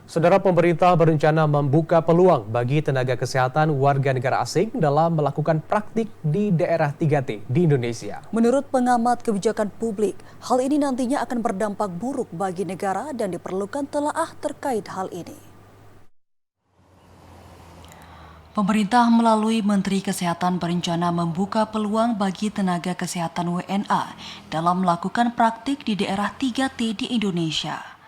Saudara, pemerintah berencana membuka peluang bagi tenaga kesehatan warga negara asing dalam melakukan praktik di daerah 3T di Indonesia. Menurut pengamat kebijakan publik, hal ini nantinya akan berdampak buruk bagi negara dan diperlukan telaah terkait hal ini. Pemerintah melalui Menteri Kesehatan berencana membuka peluang bagi tenaga kesehatan WNA dalam melakukan praktik di daerah 3T di Indonesia.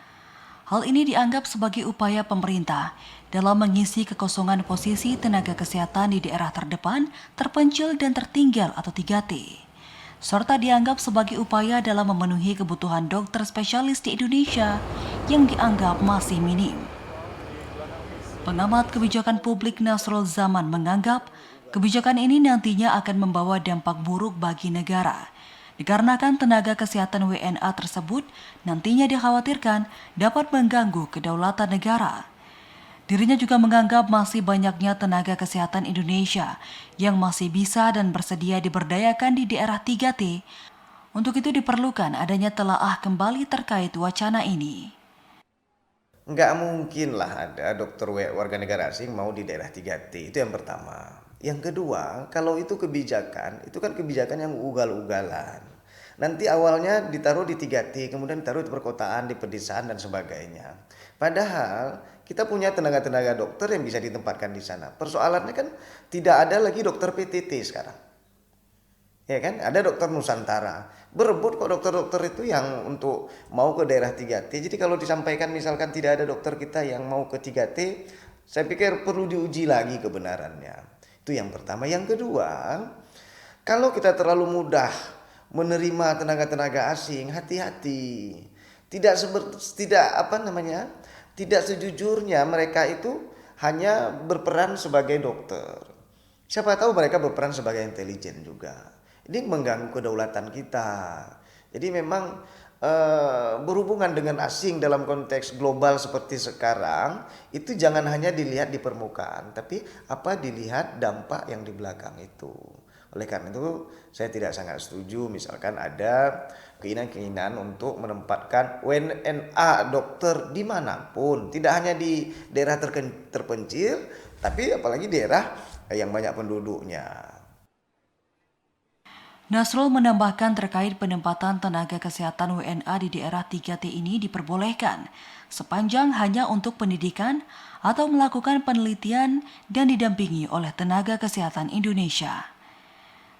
Hal ini dianggap sebagai upaya pemerintah dalam mengisi kekosongan posisi tenaga kesehatan di daerah terdepan, terpencil dan tertinggal atau 3T. Serta dianggap sebagai upaya dalam memenuhi kebutuhan dokter spesialis di Indonesia yang dianggap masih minim. Pengamat kebijakan publik Nasrul Zaman menganggap kebijakan ini nantinya akan membawa dampak buruk bagi negara. Dikarenakan tenaga kesehatan WNA tersebut nantinya dikhawatirkan dapat mengganggu kedaulatan negara. Dirinya juga menganggap masih banyaknya tenaga kesehatan Indonesia yang masih bisa dan bersedia diberdayakan di daerah 3T. Untuk itu diperlukan adanya telaah kembali terkait wacana ini. Nggak mungkin lah ada dokter warga negara asing mau di daerah 3T, itu yang pertama. Yang kedua, kalau itu kebijakan, itu kan kebijakan yang ugal-ugalan. Nanti awalnya ditaruh di 3T, kemudian ditaruh di perkotaan, di pedesaan, dan sebagainya. Padahal kita punya tenaga-tenaga dokter yang bisa ditempatkan di sana. Persoalannya kan tidak ada lagi dokter PTT sekarang. Ya kan, ada dokter Nusantara. Berebut kok dokter-dokter itu yang untuk mau ke daerah 3T. Jadi kalau disampaikan misalkan tidak ada dokter kita yang mau ke 3T, saya pikir perlu diuji lagi kebenarannya. Itu yang pertama. Yang kedua, kalau kita terlalu mudah menerima tenaga-tenaga asing, hati-hati. Tidak sejujurnya mereka itu hanya berperan sebagai dokter. Siapa tahu mereka berperan sebagai intelijen juga. Ini mengganggu kedaulatan kita. Jadi memang berhubungan dengan asing dalam konteks global seperti sekarang, itu jangan hanya dilihat di permukaan, tapi apa dilihat dampak yang di belakang itu. Oleh karena itu, saya tidak sangat setuju misalkan ada keinginan untuk menempatkan WNA dokter dimanapun, tidak hanya di daerah terpencil, tapi apalagi daerah yang banyak penduduknya. Nasrul menambahkan terkait penempatan tenaga kesehatan WNA di daerah 3T ini diperbolehkan sepanjang hanya untuk pendidikan atau melakukan penelitian dan didampingi oleh tenaga kesehatan Indonesia.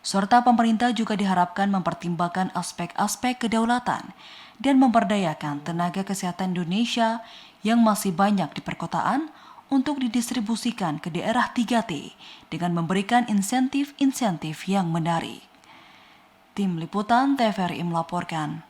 Serta pemerintah juga diharapkan mempertimbangkan aspek-aspek kedaulatan dan memberdayakan tenaga kesehatan Indonesia yang masih banyak di perkotaan untuk didistribusikan ke daerah 3T dengan memberikan insentif-insentif yang menarik. Tim Liputan TVRI melaporkan.